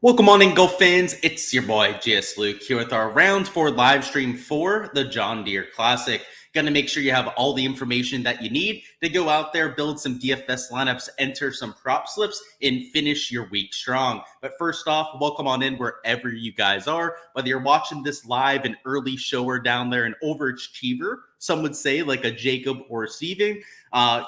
Welcome on in, golf fans. It's your boy Gsluke here with our round 4 live stream for the John Deere Classic. Gonna make sure you have all the information that you need to go out there, build some DFS lineups, enter some prop slips, and finish your week strong. But first off, welcome on in wherever you guys are. Whether you're watching this live, an early shower down there, an overachiever, some would say, like a Jacob or a Steven.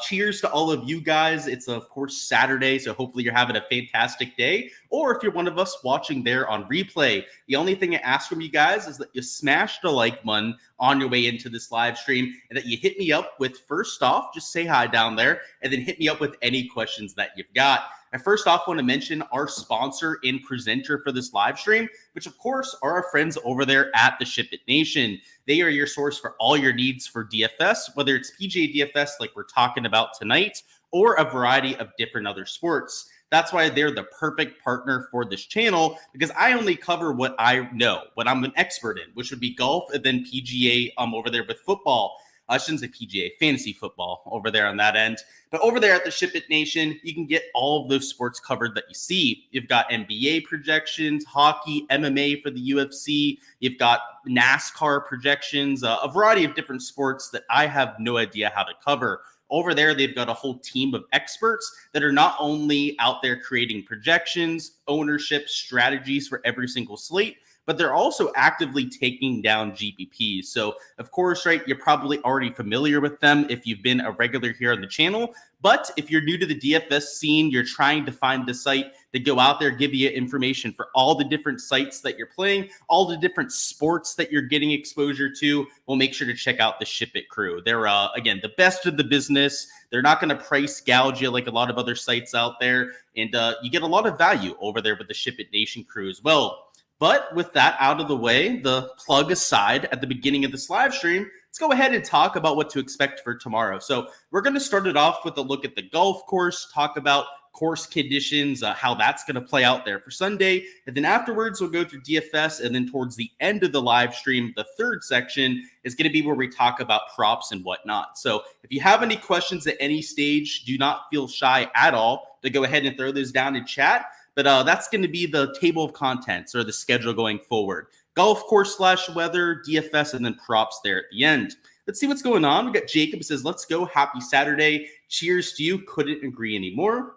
Cheers to all of you guys. It's, of course, Saturday, so hopefully you're having a fantastic day. Or if you're one of us watching there on replay, the only thing I ask from you guys is that you smash the like button on your way into this live stream and that you hit me up with, first off, just say hi down there, and then hit me up with any questions that you've got. I first off want to mention our sponsor and presenter for this live stream, which of course are our friends over there at the Ship It Nation. They are your source for all your needs for DFS, whether it's PGA DFS like we're talking about tonight, or a variety of different other sports. That's why they're the perfect partner for this channel, because I only cover what I know, what I'm an expert in, which would be golf and then PGA over there with football. I shouldn't say PGA, fantasy football over there on that end. But over there at the Ship It Nation, you can get all of those sports covered that you see. You've got NBA projections, hockey, MMA for the UFC. You've got NASCAR projections, a variety of different sports that I have no idea how to cover. Over there, they've got a whole team of experts that are not only out there creating projections, ownership, strategies for every single slate, but they're also actively taking down GPPs. So, of course, right, you're probably already familiar with them if you've been a regular here on the channel. But if you're new to the DFS scene, you're trying to find the site that go out there, give you information for all the different sites that you're playing, all the different sports that you're getting exposure to, well, make sure to check out the Ship It crew. They're, again, the best of the business. They're not going to price gouge you like a lot of other sites out there. And you get a lot of value over there with the Ship It Nation crew as well. But with that out of the way, the plug aside at the beginning of this live stream, let's go ahead and talk about what to expect for tomorrow. So we're going to start it off with a look at the golf course, talk about course conditions, how that's going to play out there for Sunday. And then afterwards, we'll go through DFS. And then towards the end of the live stream, the third section is going to be where we talk about props and whatnot. So if you have any questions at any stage, do not feel shy at all to go ahead and throw those down in chat. But that's going to be the table of contents or the schedule going forward. Golf course / weather, DFS, and then props there at the end. Let's see what's going on. We got Jacob says, let's go. Happy Saturday. Cheers to you. Couldn't agree anymore.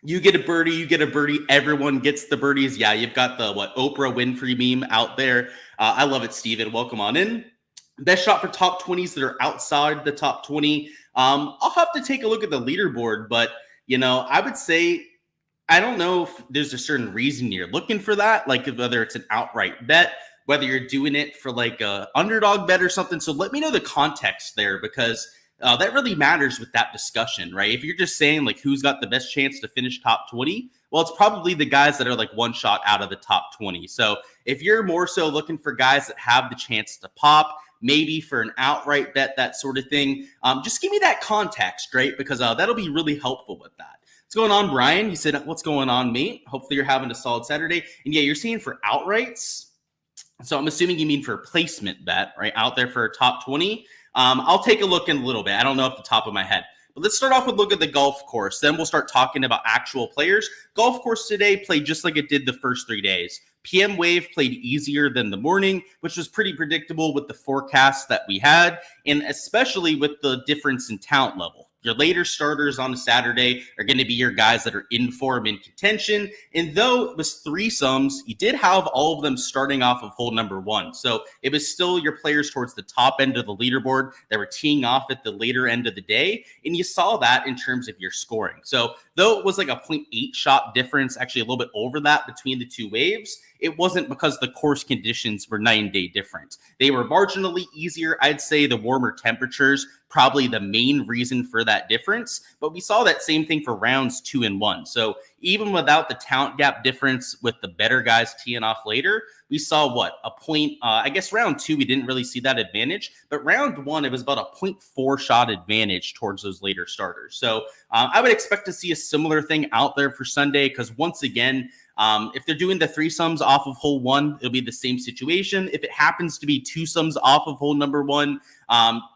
You get a birdie. You get a birdie. Everyone gets the birdies. Yeah, you've got the Oprah Winfrey meme out there. I love it, Steven. Welcome on in. Best shot for top 20s that are outside the top 20. I'll have to take a look at the leaderboard, but you know, I would say, I don't know if there's a certain reason you're looking for that, like whether it's an outright bet, whether you're doing it for like a underdog bet or something. So let me know the context there, because that really matters with that discussion, right? If you're just saying like who's got the best chance to finish top 20, well, it's probably the guys that are like one shot out of the top 20. So if you're more so looking for guys that have the chance to pop, maybe for an outright bet, that sort of thing, just give me that context, right? Because that'll be really helpful with that. What's going on, Brian? You said, what's going on, mate? Hopefully you're having a solid Saturday. And yeah, you're seeing for outrights. So I'm assuming you mean for a placement bet, right? Out there for a top 20. I'll take a look in a little bit. I don't know off the top of my head. But let's start off with look at the golf course. Then we'll start talking about actual players. Golf course today played just like it did the first 3 days. PM wave played easier than the morning, which was pretty predictable with the forecast that we had, and especially with the difference in talent level. Your later starters on a Saturday are going to be your guys that are in form and contention. And though it was threesomes, you did have all of them starting off of hole number 1. So it was still your players towards the top end of the leaderboard that were teeing off at the later end of the day. And you saw that in terms of your scoring. So though it was like a 0.8 shot difference, actually a little bit over that between the two waves, it wasn't because the course conditions were night and day different. They were marginally easier. I'd say the warmer temperatures probably the main reason for that difference. But we saw that same thing for rounds 2 and 1. So even without the talent gap difference with the better guys teeing off later, we saw what? A point, I guess round 2, we didn't really see that advantage. But round 1, it was about a 0.4 shot advantage towards those later starters. So I would expect to see a similar thing out there for Sunday, because once again, if they're doing the threesomes off of hole 1, it'll be the same situation. If it happens to be twosomes off of hole number 1,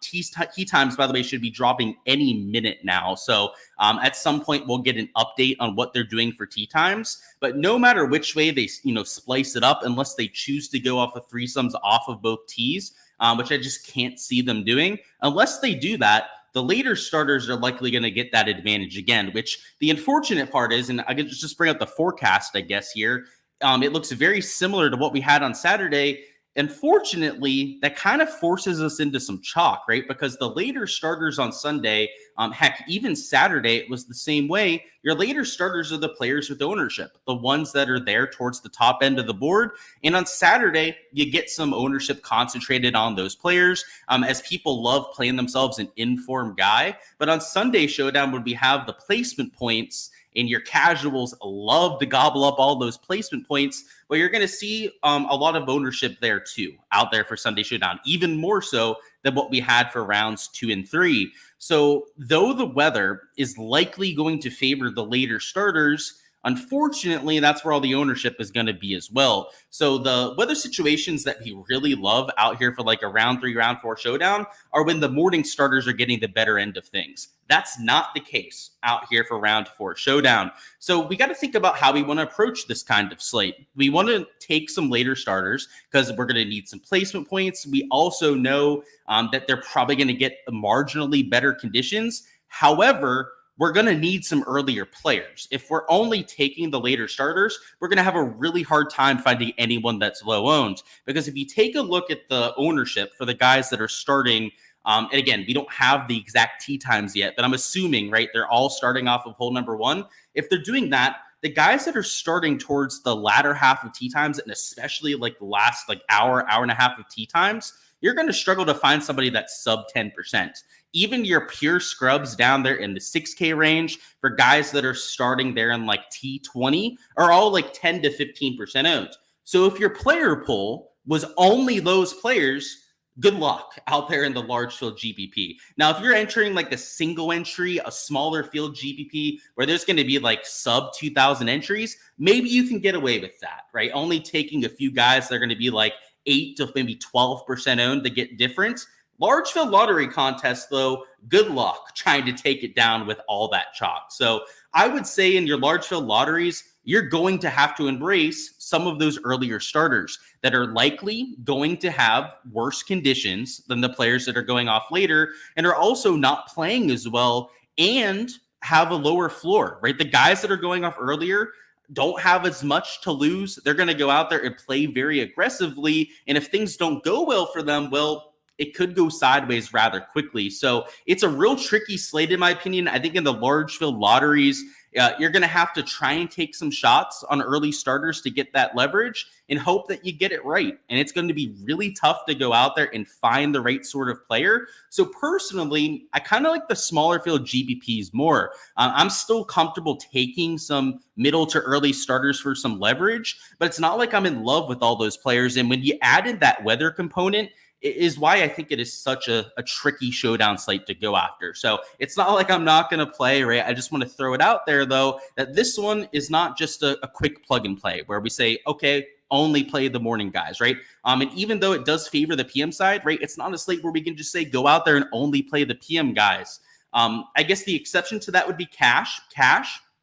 Tee times, by the way, should be dropping any minute now. So at some point, we'll get an update on what they're doing for tee times. But no matter which way they, splice it up, unless they choose to go off of threesomes off of both tees, which I just can't see them doing. Unless they do that, the later starters are likely going to get that advantage again, which the unfortunate part is, and I could just bring up the forecast, I guess, here. It looks very similar to what we had on Saturday. Unfortunately, that kind of forces us into some chalk, right? Because the later starters on Sunday, heck, even Saturday, it was the same way. Your later starters are the players with ownership, the ones that are there towards the top end of the board. And on Saturday, you get some ownership concentrated on those players, as people love playing themselves an informed guy. But on Sunday Showdown, when we have the placement points, and your casuals love to gobble up all those placement points, well, you're going to see a lot of ownership there too, out there for Sunday Showdown, even more so than what we had for rounds 2 and 3. So though the weather is likely going to favor the later starters, unfortunately, that's where all the ownership is going to be as well. So the weather situations that we really love out here for like a round 3, round 4 showdown are when the morning starters are getting the better end of things. That's not the case out here for round 4 showdown. So we got to think about how we want to approach this kind of slate. We want to take some later starters because we're going to need some placement points. We also know that they're probably going to get marginally better conditions. However, we're going to need some earlier players. If we're only taking the later starters, we're going to have a really hard time finding anyone that's low owned. Because if you take a look at the ownership for the guys that are starting, and again, we don't have the exact tee times yet, but I'm assuming, right, they're all starting off of hole number 1. If they're doing that, the guys that are starting towards the latter half of tee times, and especially like the last hour and a half of tee times, you're going to struggle to find somebody that's sub 10%. Even your pure scrubs down there in the 6K range for guys that are starting there in like T20 are all like 10 to 15% owned. So if your player pool was only those players, good luck out there in the large field GPP. Now, if you're entering like a single entry, a smaller field GPP where there's going to be like sub 2,000 entries, maybe you can get away with that, right? Only taking a few guys that are going to be like 8 to maybe 12% owned to get different. Large field lottery contest, though, good luck trying to take it down with all that chalk. So I would say in your large field lotteries, you're going to have to embrace some of those earlier starters that are likely going to have worse conditions than the players that are going off later and are also not playing as well and have a lower floor, right? The guys that are going off earlier don't have as much to lose. They're going to go out there and play very aggressively. And if things don't go well for them, well, it could go sideways rather quickly. So it's a real tricky slate, in my opinion. I think in the large field lotteries, you're going to have to try and take some shots on early starters to get that leverage and hope that you get it right. And it's going to be really tough to go out there and find the right sort of player. So personally, I kind of like the smaller field GPPs more. I'm still comfortable taking some middle to early starters for some leverage, but it's not like I'm in love with all those players. And when you add in that weather component, is why I think it is such a tricky showdown slate to go after. So it's not like I'm not going to play, right? I just want to throw it out there, though, that this one is not just a quick plug and play where we say, okay, only play the morning guys, right? And even though it does favor the PM side, right, it's not a slate where we can just say, go out there and only play the PM guys. I guess the exception to that would be cash,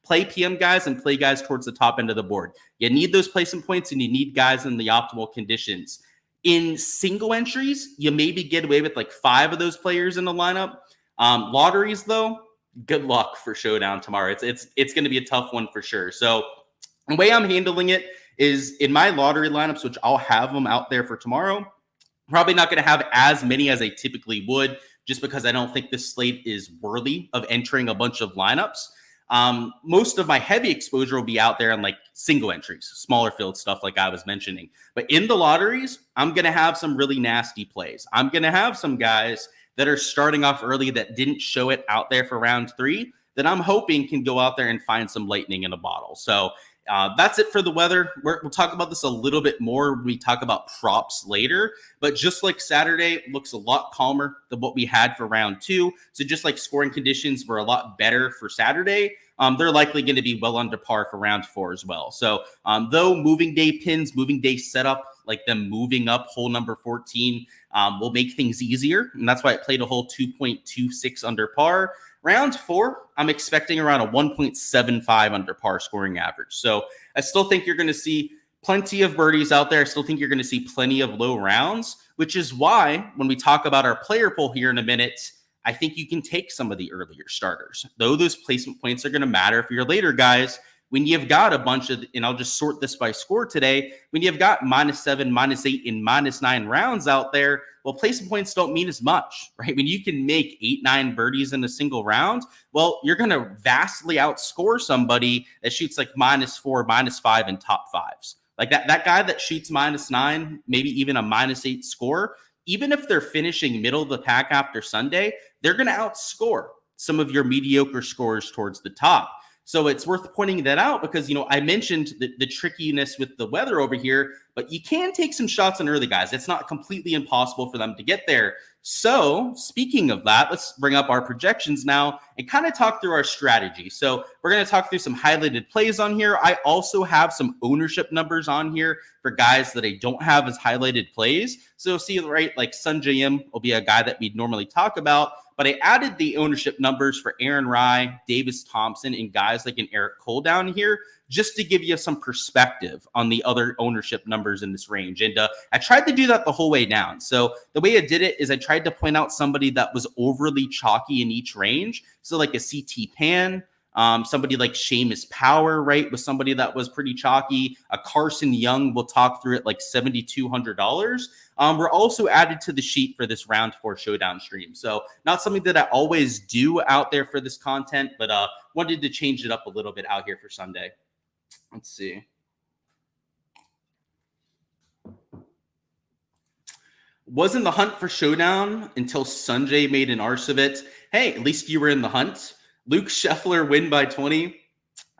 play PM guys and play guys towards the top end of the board. You need those placement points and you need guys in the optimal conditions. In single entries, you maybe get away with like 5 of those players in the lineup. Lotteries, though, good luck for Showdown tomorrow. It's going to be a tough one for sure. So the way I'm handling it is in my lottery lineups, which I'll have them out there for tomorrow. Probably not going to have as many as I typically would, just because I don't think this slate is worthy of entering a bunch of lineups. Most of my heavy exposure will be out there on like single entries, smaller field stuff like I was mentioning. But in the lotteries, I'm going to have some really nasty plays. I'm going to have some guys that are starting off early that didn't show it out there for round 3 that I'm hoping can go out there and find some lightning in a bottle. So that's it for the weather. We'll talk about this a little bit more when we talk about props later. But just like Saturday, looks a lot calmer than what we had for round 2. So just like scoring conditions were a lot better for Saturday, they're likely going to be well under par for round 4 as well. So though moving day pins, moving day setup, like them moving up hole number 14 will make things easier. And that's why it played a hole 2.26 under par. Round 4, I'm expecting around a 1.75 under par scoring average. So I still think you're going to see plenty of birdies out there. I still think you're going to see plenty of low rounds, which is why when we talk about our player pool here in a minute, I think you can take some of the earlier starters. Though those placement points are going to matter for your later guys, when you've got a bunch of, and I'll just sort this by score today, when you've got -7, -8, and -9 rounds out there, well, placement points don't mean as much, right? When you can make 8, 9 birdies in a single round, well, you're going to vastly outscore somebody that shoots like -4, -5 in top fives. Like that guy that shoots -9, maybe even a -8 score, even if they're finishing middle of the pack after Sunday, they're going to outscore some of your mediocre scores towards the top. So it's worth pointing that out because, I mentioned the trickiness with the weather over here, but you can take some shots on early guys. It's not completely impossible for them to get there. So speaking of that, let's bring up our projections now and kind of talk through our strategy. So we're going to talk through some highlighted plays on here. I also have some ownership numbers on here for guys that I don't have as highlighted plays. So see, right, like Sunjay M will be a guy that we'd normally talk about, but I added the ownership numbers for Aaron Rye, Davis Thompson, and guys like an Eric Cole down here, just to give you some perspective on the other ownership numbers in this range. And I tried to do that the whole way down. So the way I did it is I tried to point out somebody that was overly chalky in each range. So like a CT Pan, somebody like Seamus Power, right, was somebody that was pretty chalky. A Carson Young, we'll talk through it, like $7,200. We're also added to the sheet for this round 4 showdown stream. So not something that I always do out there for this content, but wanted to change it up a little bit out here for Sunday. Let's see. Was in the hunt for Showdown until Sunjay made an arse of it. Hey, at least you were in the hunt. Luke Scheffler win by 20.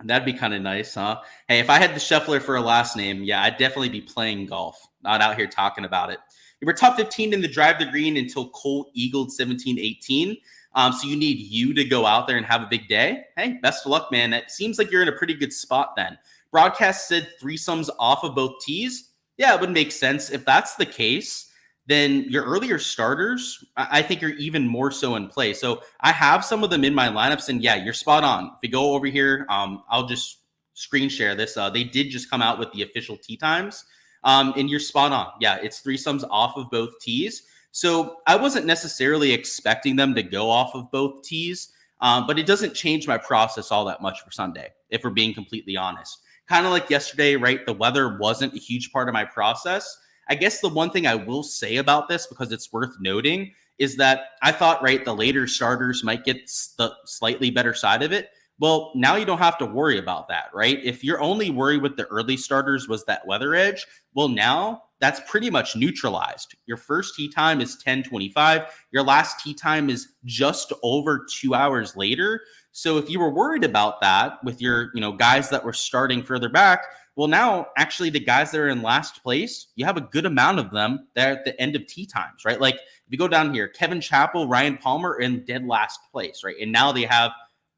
That'd be kind of nice, huh? Hey, if I had the Scheffler for a last name, yeah, I'd definitely be playing golf, not out here talking about it. You were top 15 in the drive the green until Cole eagled 17-18. So you need you to go out there and have a big day. Hey, best of luck, man. It seems like you're in a pretty good spot then. Broadcast said threesomes off of both tees. Yeah, it would make sense. If that's the case, then your earlier starters, I think, are even more so in play. So I have some of them in my lineups, and yeah, you're spot on. If you go over here, I'll just screen share this. They did just come out with the official tee times, and you're spot on. Yeah, it's threesomes off of both tees. So I wasn't necessarily expecting them to go off of both tees, but it doesn't change my process all that much for Sunday, if we're being completely honest. Kind of like yesterday, right? The weather wasn't a huge part of my process. I guess the one thing I will say about this, because it's worth noting, is that I thought, right, the later starters might get the slightly better side of it. Well, now you don't have to worry about that, right? If your only worry with the early starters was that weather edge, well, now that's pretty much neutralized. Your first tee time is 10:25. Your last tee time is just over 2 hours later. So if you were worried about that with your, guys that were starting further back, well, now actually the guys that are in last place, you have a good amount of them that are at the end of tee times, right? Like if you go down here, Kevin Chappell, Ryan Palmer are in dead last place, right? And now they have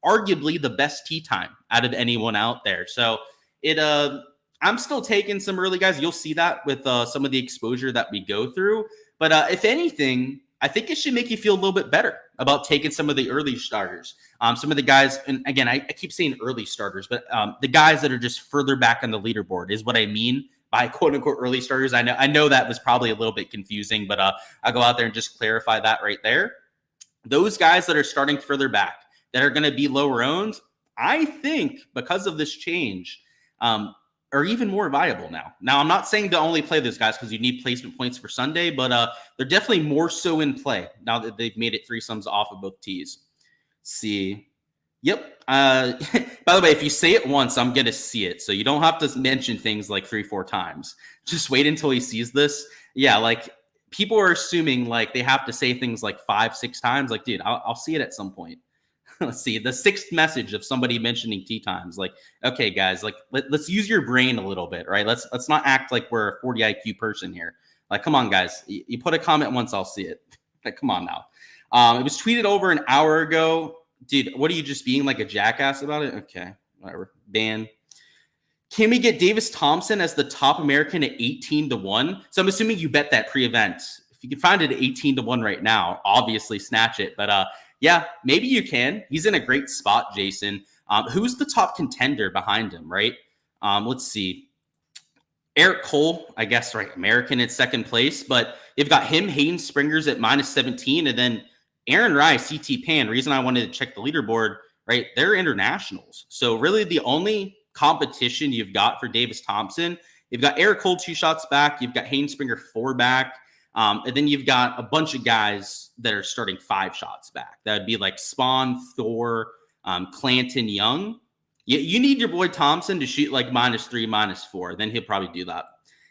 arguably the best tee time out of anyone out there. So I'm still taking some early guys. You'll see that with some of the exposure that we go through. But if anything, I think it should make you feel a little bit better about taking some of the early starters. Some of the guys, and again, I keep saying early starters, but the guys that are just further back on the leaderboard is what I mean by quote unquote early starters. I know that was probably a little bit confusing, but I'll go out there and just clarify that right there. Those guys that are starting further back, that are going to be lower owned, I think because of this change, are even more viable now. Now, I'm not saying to only play those guys because you need placement points for Sunday, but they're definitely more so in play now that they've made it threesomes off of both tees. See. Yep. By the way, if you say it once, I'm going to see it. So you don't have to mention things like 3-4 times. Just wait until he sees this. Yeah, like people are assuming like they have to say things like 5-6 times. Like, dude, I'll see it at some point. Let's see, the 6th message of somebody mentioning tee times. Like, okay, guys, like let's use your brain a little bit, right? Let's not act like we're a 40 IQ person here. Like, come on, guys. You put a comment once, I'll see it. Like, come on now. It was tweeted over an hour ago. Dude, what are you just being like a jackass about it? Okay, whatever. Ban. Can we get Davis Thompson as the top American at 18-1? So I'm assuming you bet that pre-event. If you can find it at 18-1 right now, obviously snatch it. But yeah, maybe you can. He's in a great spot, Jason. Who's the top contender behind him, right? Let's see. Eric Cole, I guess, right? American at second place. But you've got him, Hayden Springers at -17. And then Aaron Rice, CT Pan. Reason I wanted to check the leaderboard, right? They're internationals. So really the only competition you've got for Davis Thompson, you've got Eric Cole 2 shots back, you've got Hayden Springer 4 back, and then you've got a bunch of guys that are starting 5 shots back. That would be like Spawn, Thor, Clanton, Young. You need your boy Thompson to shoot like -3, -4. Then he'll probably do that.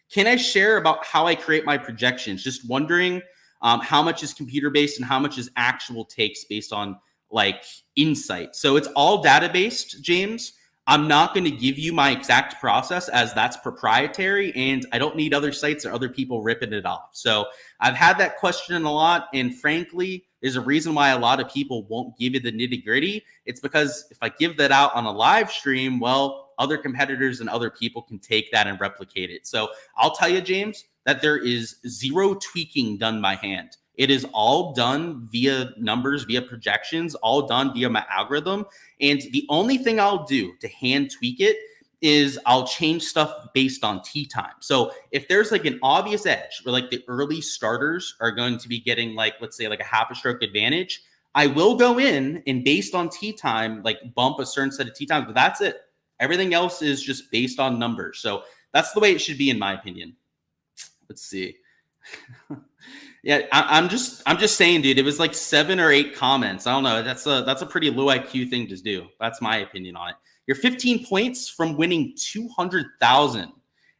Can I share about how I create my projections? Just wondering how much is computer based and how much is actual takes based on like insight. So it's all data based, James. I'm not going to give you my exact process as that's proprietary and I don't need other sites or other people ripping it off. So I've had that question a lot. And frankly, there's a reason why a lot of people won't give you the nitty gritty. It's because if I give that out on a live stream, well, other competitors and other people can take that and replicate it. So I'll tell you, James, that there is zero tweaking done by hand. It is all done via numbers, via projections, all done via my algorithm. And the only thing I'll do to hand tweak it is I'll change stuff based on tee time. So if there's like an obvious edge where like the early starters are going to be getting like, let's say like a half a stroke advantage, I will go in and based on tee time, like bump a certain set of tee times, but that's it. Everything else is just based on numbers. So that's the way it should be in my opinion. Let's see. Yeah, I'm just saying, dude, it was like 7 or 8 comments. I don't know. That's a pretty low IQ thing to do. That's my opinion on it. You're 15 points from winning 200,000.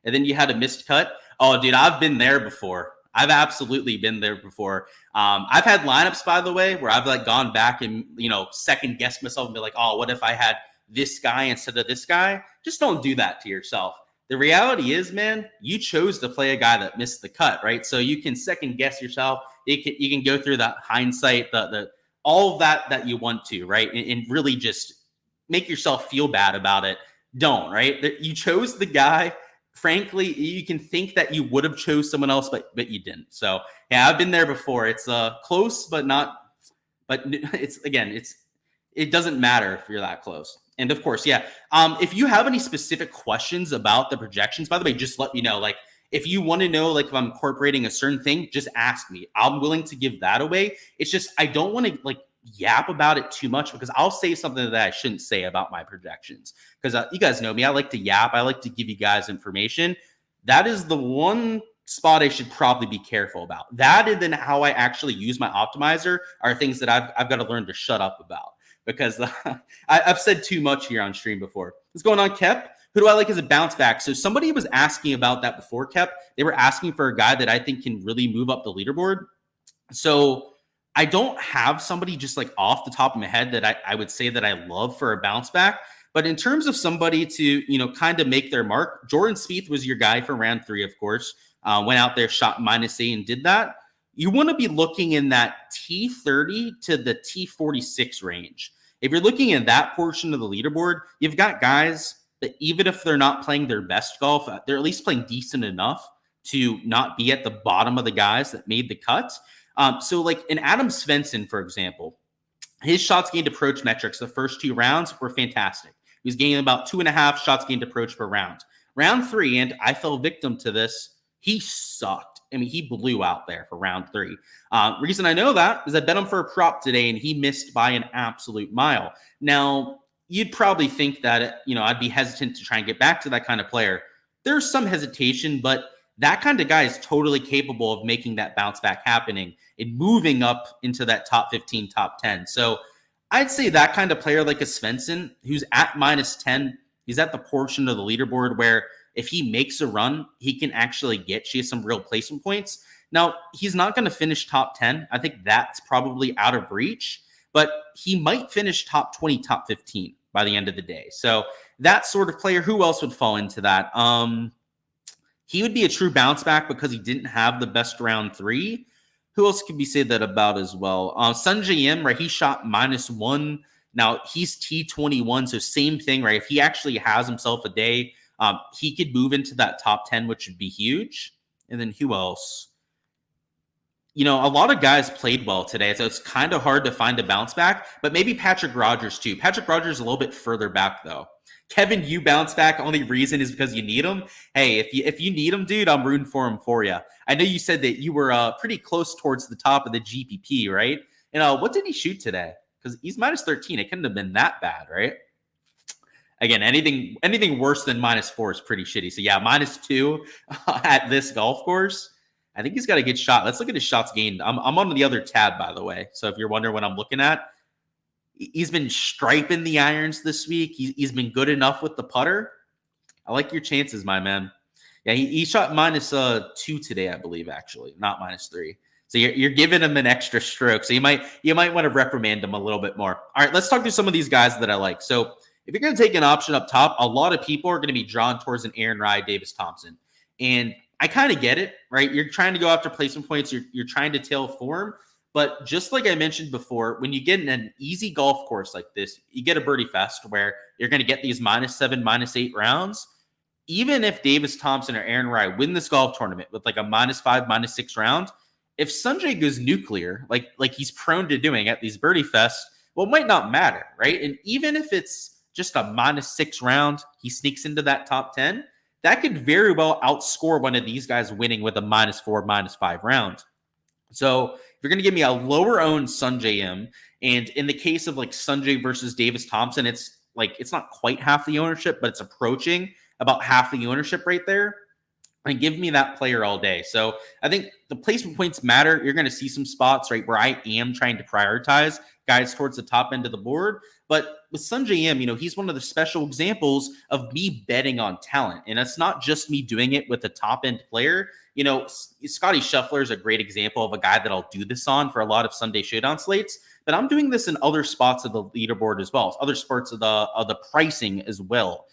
And then you had a missed cut. Oh, dude, I've been there before. I've absolutely been there before. I've had lineups, by the way, where I've like gone back and, second guessed myself and be like, oh, what if I had this guy instead of this guy? Just don't do that to yourself. The reality is, man, you chose to play a guy that missed the cut, right? So you can second guess yourself. You can go through the hindsight, the all of that you want to, right? And really just make yourself feel bad about it. Don't, right? You chose the guy. Frankly, you can think that you would have chose someone else, but you didn't. So yeah, I've been there before. It's close, but it doesn't matter if you're that close. And of course, yeah. If you have any specific questions about the projections, by the way, just let me know. Like, if you want to know, like, if I'm incorporating a certain thing, just ask me. I'm willing to give that away. It's just I don't want to like yap about it too much because I'll say something that I shouldn't say about my projections. Because you guys know me, I like to yap. I like to give you guys information. That is the one spot I should probably be careful about. That and then how I actually use my optimizer are things that I've got to learn to shut up about. Because I've said too much here on stream before. What's going on, Kep? Who do I like as a bounce back? So somebody was asking about that before, Kep. They were asking for a guy that I think can really move up the leaderboard. So I don't have somebody just like off the top of my head that I would say that I love for a bounce back. But in terms of somebody to, kind of make their mark, Jordan Spieth was your guy for round 3, of course. Went out there, shot -8 and did that. You want to be looking in that T30 to the T46 range. If you're looking at that portion of the leaderboard, you've got guys that even if they're not playing their best golf, they're at least playing decent enough to not be at the bottom of the guys that made the cut. So like in Adam Svensson, for example, his shots gained approach metrics the first 2 rounds were fantastic. He was gaining about 2.5 shots gained approach per round. Round 3, and I fell victim to this, he sucked. I mean, he blew out there for round 3. Reason I know that is I bet him for a prop today, and he missed by an absolute mile. Now, you'd probably think that, I'd be hesitant to try and get back to that kind of player. There's some hesitation, but that kind of guy is totally capable of making that bounce back happening and moving up into that top 15, top 10. So I'd say that kind of player like a Svensson, who's at -10, he's at the portion of the leaderboard where if he makes a run, he can actually get you some real placement points. Now, he's not going to finish top 10. I think that's probably out of reach, but he might finish top 20, top 15 by the end of the day. So that sort of player, who else would fall into that? He would be a true bounce back because he didn't have the best round 3. Who else could we say that about as well? Sungjae Im, right? He shot -1. Now, he's T21, so same thing, right? If he actually has himself a day, he could move into that top 10, which would be huge. And then who else? A lot of guys played well today, so it's kind of hard to find a bounce back, but maybe Patrick Rogers too. Patrick Rogers is a little bit further back, though. Kevin, you bounce back. Only reason is because you need him. Hey, if you need him, dude, I'm rooting for him for you. I know you said that you were pretty close towards the top of the GPP, right? And what did he shoot today? Because he's minus 13. It couldn't have been that bad, right? Again, anything worse than -4 is pretty shitty. So yeah, -2 at this golf course. I think he's got a good shot. Let's look at his shots gained. I'm on the other tab, by the way. So if you're wondering what I'm looking at, he's been striping the irons this week. He's been good enough with the putter. I like your chances, my man. Yeah, he shot -2 today, I believe, actually, not -3. So you're giving him an extra stroke. So you might want to reprimand him a little bit more. All right, let's talk through some of these guys that I like. So if you're going to take an option up top, a lot of people are going to be drawn towards an Aaron Rai, Davis Thompson. And I kind of get it, right? You're trying to go after placement points. You're trying to tail form. But just like I mentioned before, when you get in an easy golf course like this, you get a birdie fest where you're going to get these -7, -8 rounds. Even if Davis Thompson or Aaron Rai win this golf tournament with like a -5, -6 round, if Sanjay goes nuclear, like he's prone to doing at these birdie fests, well, it might not matter, right? And even if it's just a -6 round, he sneaks into that top 10, that could very well outscore one of these guys winning with a -4, -5 round. So if you're going to give me a lower owned Sanjay M, and in the case of like Sanjay versus Davis Thompson, it's not quite half the ownership, but it's approaching about half the ownership right there. And give me that player all day. So I think the placement points matter. You're going to see some spots, right, where I am trying to prioritize guys towards the top end of the board. But with Sanjay M, he's one of the special examples of me betting on talent. And it's not just me doing it with a top end player. Scotty Scheffler is a great example of a guy that I'll do this on for a lot of Sunday Showdown slates. But I'm doing this in other spots of the leaderboard as well, other spots of the pricing as well.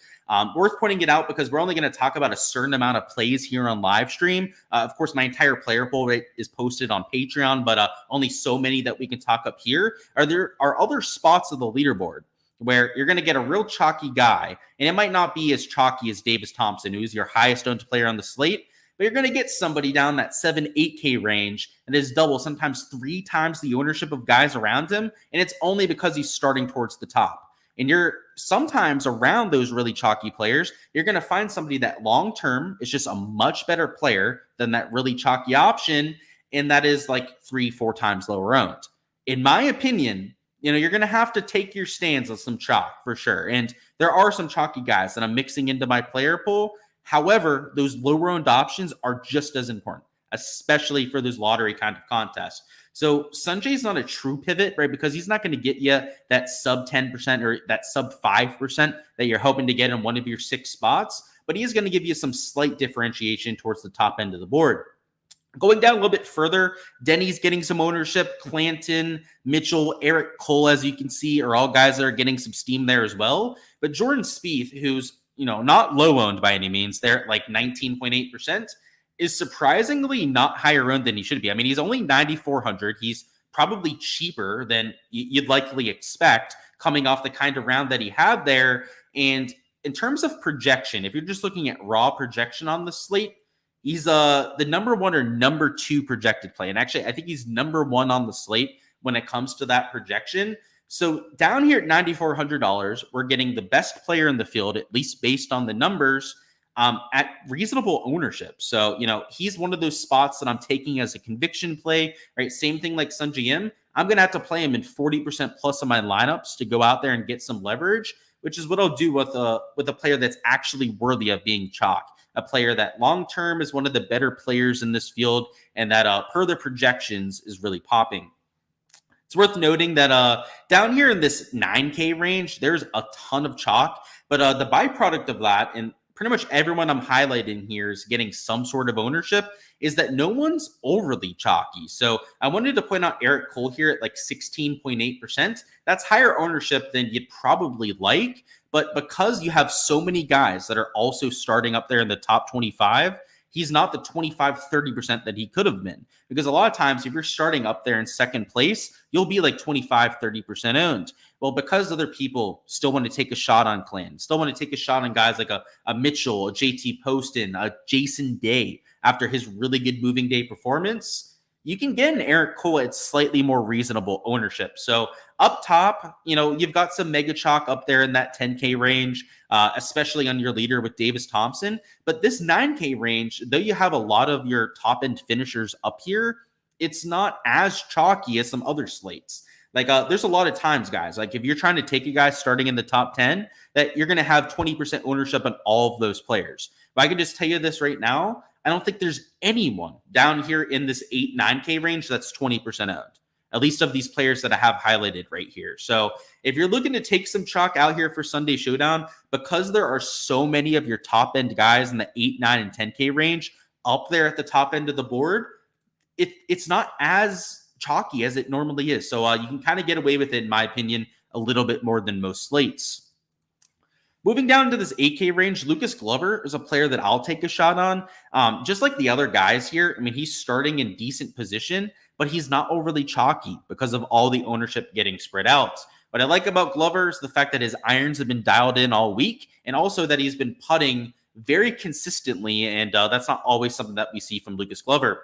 Worth pointing it out because we're only going to talk about a certain amount of plays here on live stream. Of course, my entire player pool rate is posted on Patreon, but only so many that we can talk up here. There are other spots of the leaderboard where you're going to get a real chalky guy, and it might not be as chalky as Davis Thompson, who's your highest owned player on the slate, but you're going to get somebody down that 7-8K range and is double, sometimes 3 times the ownership of guys around him, and it's only because he's starting towards the top. And you're sometimes around those really chalky players, you're going to find somebody that long-term is just a much better player than that really chalky option. And that is like 3-4 times lower owned. In my opinion, you're going to have to take your stands on some chalk for sure. And there are some chalky guys that I'm mixing into my player pool. However, those lower owned options are just as important, especially for those lottery kind of contests. So Sanjay's not a true pivot, right? Because he's not going to get you that sub 10% or that sub 5% that you're hoping to get in one of your 6 spots, but he is going to give you some slight differentiation towards the top end of the board. Going down a little bit further, Denny's getting some ownership. Clanton, Mitchell, Eric Cole, as you can see, are all guys that are getting some steam there as well. But Jordan Spieth, who's not low owned by any means, they're at like 19.8%. is surprisingly not higher owned than he should be. I mean, he's only 9,400. He's probably cheaper than you'd likely expect coming off the kind of round that he had there. And in terms of projection, if you're just looking at raw projection on the slate, he's the number 1 or number 2 projected play. And actually, I think he's number 1 on the slate when it comes to that projection. So down here at $9,400, we're getting the best player in the field, at least based on the numbers, at reasonable ownership. So, he's one of those spots that I'm taking as a conviction play, right? Same thing like Sanjay M. I'm going to have to play him in 40% plus of my lineups to go out there and get some leverage, which is what I'll do with a player that's actually worthy of being chalk. A player that long-term is one of the better players in this field and that per the projections is really popping. It's worth noting that down here in this 9K range, there's a ton of chalk, but the byproduct of that, and pretty much everyone I'm highlighting here is getting some sort of ownership, is that no one's overly chalky. So I wanted to point out Eric Cole here at like 16.8%. That's higher ownership than you'd probably like. But because you have so many guys that are also starting up there in the top 25, he's not the 25-30% that he could have been. Because a lot of times, if you're starting up there in second place, you'll be like 25-30% owned. Well, because other people still want to take a shot on Clan, still want to take a shot on guys like a Mitchell, a JT Poston, a Jason Day after his really good moving day performance, you can get an Eric Cole at slightly more reasonable ownership. So up top, you've got some mega chalk up there in that 10K range, especially on your leader with Davis Thompson. But this 9K range, though you have a lot of your top end finishers up here, it's not as chalky as some other slates. Like there's a lot of times, guys, like if you're trying to take a guy starting in the top 10, that you're going to have 20% ownership on all of those players. But I can just tell you this right now, I don't think there's anyone down here in this 8, 9K range that's 20% owned, at least of these players that I have highlighted right here. So if you're looking to take some chalk out here for Sunday Showdown, because there are so many of your top end guys in the 8, 9, and 10K range up there at the top end of the board, it's not as chalky as it normally is. So you can kind of get away with it, in my opinion, a little bit more than most slates. Moving down to this 8K range, Lucas Glover is a player that I'll take a shot on. Just like the other guys here, I mean, he's starting in decent position, but he's not overly chalky because of all the ownership getting spread out. What I like about Glover is the fact that his irons have been dialed in all week, and also that he's been putting very consistently, and that's not always something that we see from Lucas Glover.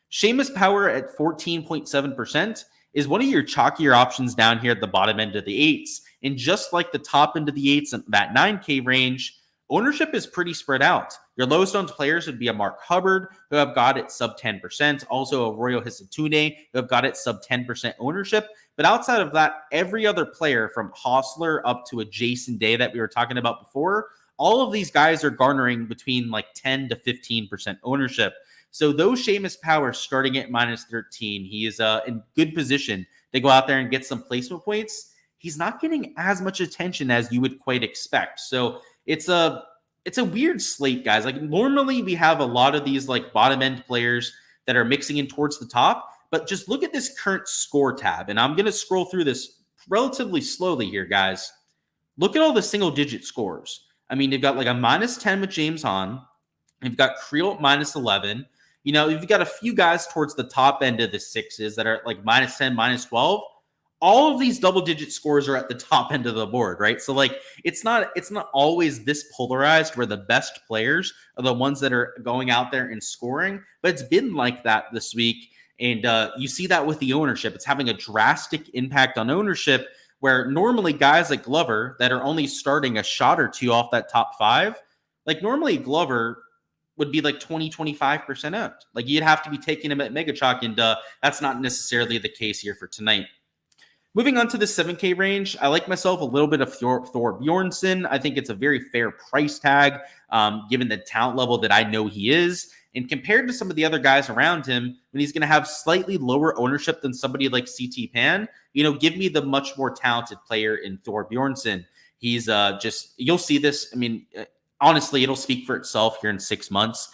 Seamus Power at 14.7% is one of your chalkier options down here at the bottom end of the 8s. And just like the top end of the 8s and that 9K range, ownership is pretty spread out. Your lowest owned players would be a Mark Hubbard, who have got it sub 10%, also a Royal Hisatune, who have got it sub 10% ownership. But outside of that, every other player from Hostler up to a Jason Day that we were talking about before, all of these guys are garnering between like 10 to 15% ownership. So though Seamus Power starting at minus 13, he is in good position to go out there and get some placement points. He's not getting as much attention as you would quite expect. So it's a weird slate, guys. Like normally we have a lot of these like bottom end players that are mixing in towards the top, but just look at this current score tab. And I'm going to scroll through this relatively slowly here, guys. Look at all the single digit scores. I mean, they've got like a minus 10 with James Hahn. You've got Creel at minus 11. You've got a few guys towards the top end of the 6s that are like minus 10, minus 12. All of these double-digit scores are at the top end of the board, right? So, like, it's not always this polarized where the best players are the ones that are going out there and scoring, but it's been like that this week, and you see that with the ownership. It's having a drastic impact on ownership where normally guys like Glover that are only starting a shot or two off that top 5, like normally Glover would be like 20, 25% owned. Like you'd have to be taking him at Mega Chalk, and that's not necessarily the case here for tonight. Moving on to the 7K range, I like myself a little bit of Thor Bjornsson. I think it's a very fair price tag, given the talent level that I know he is. And compared to some of the other guys around him, when he's going to have slightly lower ownership than somebody like CT Pan, give me the much more talented player in Thor Bjornsson. He's you'll see this. I mean, honestly, it'll speak for itself here in 6 months.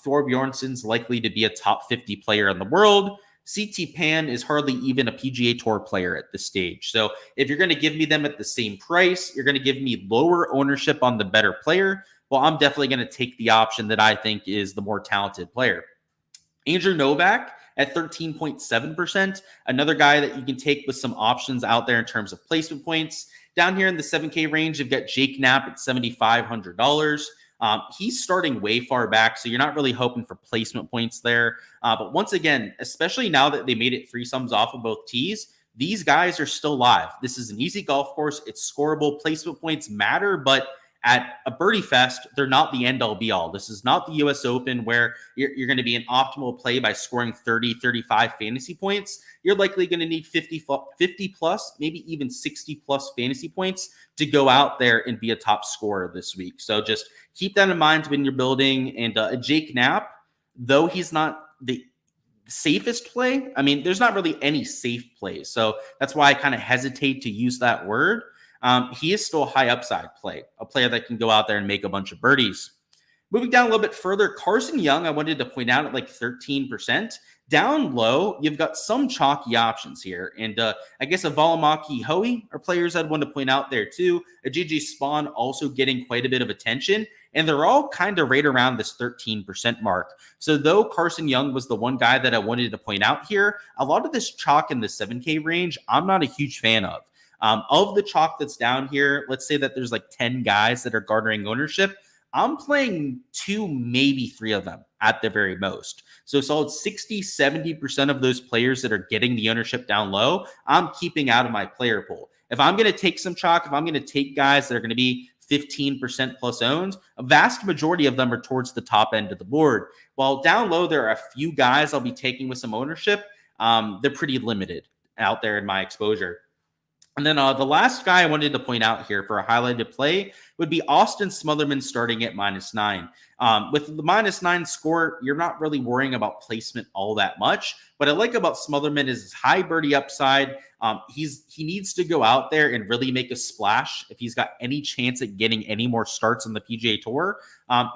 Thor Bjornsson's likely to be a top 50 player in the world. CT Pan is hardly even a PGA Tour player at this stage. So if you're going to give me them at the same price, you're going to give me lower ownership on the better player. Well, I'm definitely going to take the option that I think is the more talented player. Andrew Novak at 13.7%, another guy that you can take with some options out there in terms of placement points. Down here in the 7K range, you've got Jake Knapp at $7,500. He's starting way far back, so you're not really hoping for placement points there. But once again, especially now that they made it free sums off of both tees, these guys are still live. This is an easy golf course. It's scoreable. Placement points matter, but at a birdie fest, they're not the end all be all. This is not the US Open where you're going to be an optimal play by scoring 30, 35 fantasy points. You're likely going to need 50 plus, maybe even 60 plus fantasy points to go out there and be a top scorer this week. So just keep that in mind when you're building. And Jake Knapp, though he's not the safest play, I mean, there's not really any safe plays. So that's why I kind of hesitate to use that word. He is still a high upside play, a player that can go out there and make a bunch of birdies. Moving down a little bit further, Carson Young, I wanted to point out at like 13%. Down low, you've got some chalky options here. And I guess a Valimaki Hoey are players I'd want to point out there too. A GG Spawn also getting quite a bit of attention. And they're all kind of right around this 13% mark. So though Carson Young was the one guy that I wanted to point out here, a lot of this chalk in the 7K range, I'm not a huge fan of. Of the chalk that's down here, let's say that there's like 10 guys that are garnering ownership. I'm playing 2, maybe 3 of them at the very most. So solid 60, 70% of those players that are getting the ownership down low, I'm keeping out of my player pool. If I'm going to take some chalk, if I'm going to take guys that are going to be 15% plus owned, a vast majority of them are towards the top end of the board. While down low, there are a few guys I'll be taking with some ownership. They're pretty limited out there in my exposure. And then the last guy I wanted to point out here for a highlighted play would be Austin Smotherman starting at -9. With the -9 score, you're not really worrying about placement all that much. What I like about Smotherman is his high birdie upside. He needs to go out there and really make a splash if he's got any chance at getting any more starts on the PGA Tour.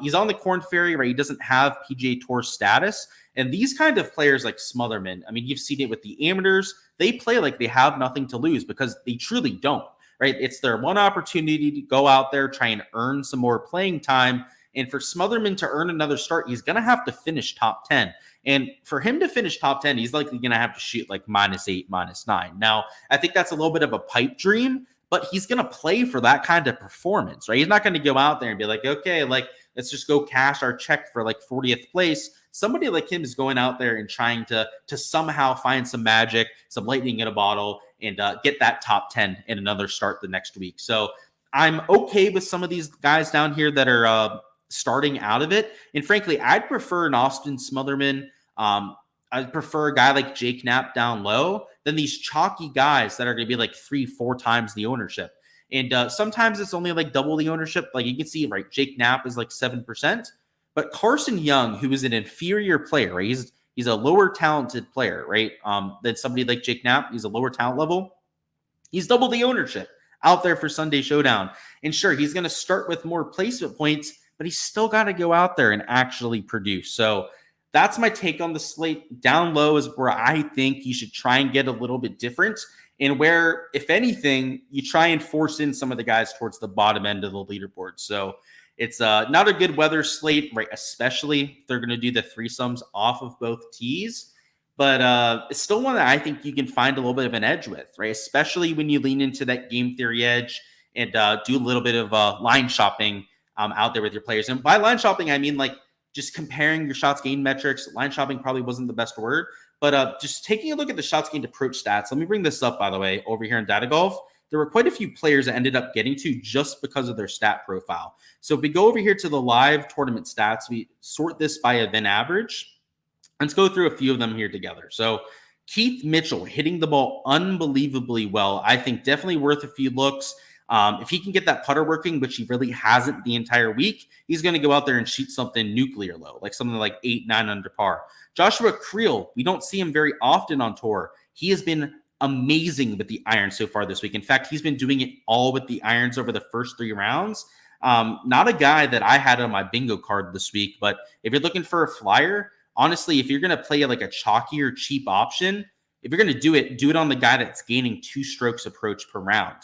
He's on the Korn Ferry, right? He doesn't have PGA Tour status. And these kind of players like Smotherman, I mean, you've seen it with the amateurs. They play like they have nothing to lose because they truly don't, right? It's their one opportunity to go out there, try and earn some more playing time. And for Smotherman to earn another start, he's going to have to finish top 10. And for him to finish top 10, he's likely going to have to shoot like -8, -9. Now, I think that's a little bit of a pipe dream, but he's going to play for that kind of performance, right? He's not going to go out there and be like, okay, like, let's just go cash our check for like 40th place. Somebody like him is going out there and trying to somehow find some magic, some lightning in a bottle, and get that top 10 in another start the next week. So I'm okay with some of these guys down here that are starting out of it. And frankly, I'd prefer an Austin Smotherman. I'd prefer a guy like Jake Knapp down low than these chalky guys that are going to be like 3-4 times the ownership. And sometimes it's only like double the ownership. Like you can see, right, Jake Knapp is like 7%. But Carson Young, who is an inferior player, right? He's a lower talented player, right? Than somebody like Jake Knapp. He's a lower talent level. He's double the ownership out there for Sunday Showdown. And sure, he's going to start with more placement points, but he's still got to go out there and actually produce. So that's my take on the slate. Down low is where I think you should try and get a little bit different, and where, if anything, you try and force in some of the guys towards the bottom end of the leaderboard. So it's not a good weather slate, right? Especially if they're going to do the threesomes off of both tees. But it's still one that I think you can find a little bit of an edge with, right? Especially when you lean into that game theory edge and do a little bit of line shopping out there with your players. And by line shopping, I mean like just comparing your shots gained metrics. Line shopping probably wasn't the best word, but just taking a look at the shots gained approach stats. Let me bring this up, by the way, over here in Data Golf. There were quite a few players that ended up getting to just because of their stat profile. So if we go over here to the live tournament stats, we sort this by event average. Let's go through a few of them here together. So Keith Mitchell hitting the ball unbelievably well. I think definitely worth a few looks. If he can get that putter working, which he really hasn't the entire week, he's going to go out there and shoot something nuclear low, like something like 8, 9 under par. Joshua Creel, we don't see him very often on tour. He has been amazing with the irons so far this week. In fact, he's been doing it all with the irons over the first 3 rounds. Not a guy that I had on my bingo card this week, but if you're looking for a flyer, honestly, if you're going to play like a chalky or cheap option, if you're going to do it on the guy that's gaining 2 strokes approach per round.